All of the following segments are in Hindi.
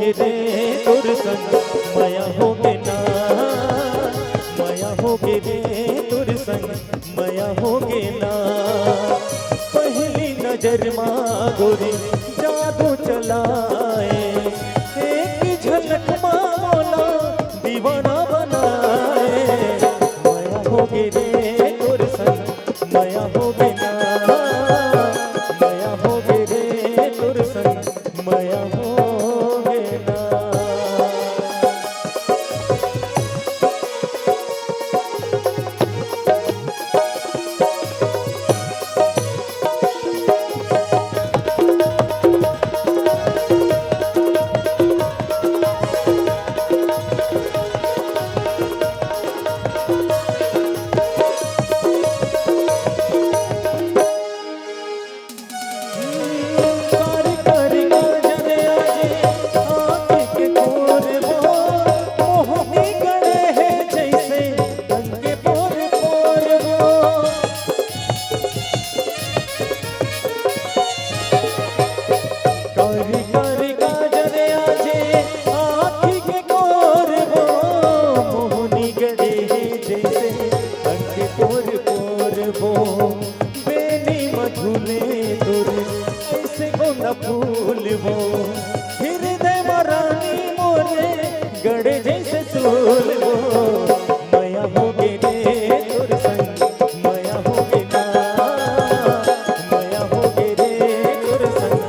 होगे रे तोर संग माया होगे ना, माया होगे रे तोर संग माया होगे ना। पहली नजर माँ गोरी जादू चलाए, एक झलक माँ मोला दीवाना बनाए। माया होगे रे तोर संग माया होगे ना, माया होगे रे तोर संग माया होगे ना। फूल वो हृदय मरानी मोरे गड़े जैसे सूल वो। माया होगे रे तोर संग माया होगे ना, माया होगे रे तोर संग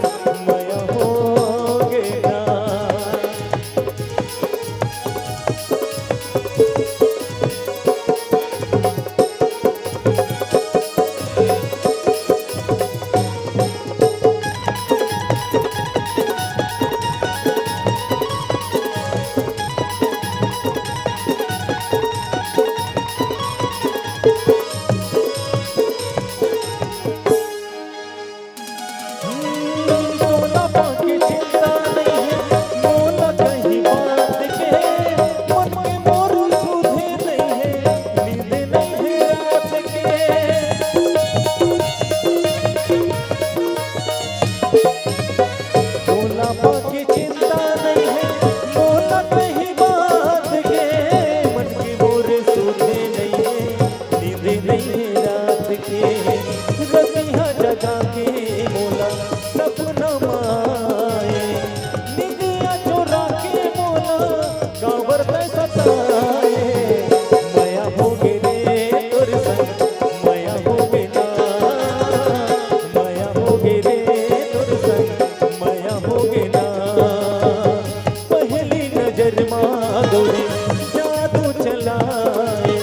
माया होगे ना। जादू चलाए,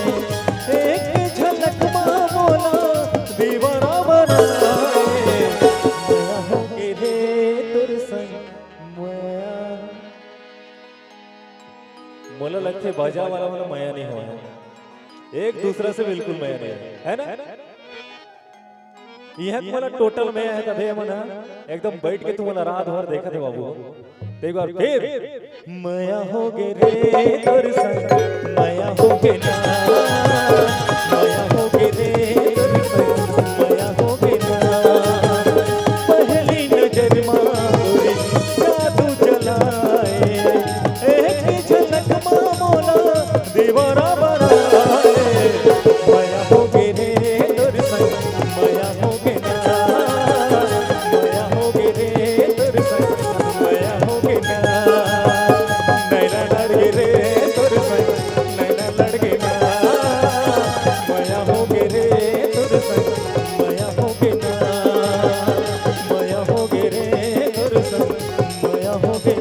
एक झलक माँ मोला दीवाना बनाए। माया होगे रे तोर संग माया। मोला लगते बाजा वाला वाला माया नहीं हुआ है, एक दूसरा से बिल्कुल माया नहीं है ना। यह मोला टोटल में है तबे मना एकदम बैठ के तुम रात भर देखा थे बाबू। एक बार फिर माया होगे रे तोर संग माया होगे ना, माया होगे रे तोर संग माया होगे ना। पहली नजर माँ गोरी जादू चलाए, एक झलक माँ मोला दीवाना बनाए। माया होगे रे तोर संग माया होगे ना, माया होगे रे तोर संग माया होगे ना। नैना लड़गे रे तोर संग नैना लड़गे ना, माया होगे रे तोर संग माया होगे ना, माया होगे रे तोर संग माया होगे।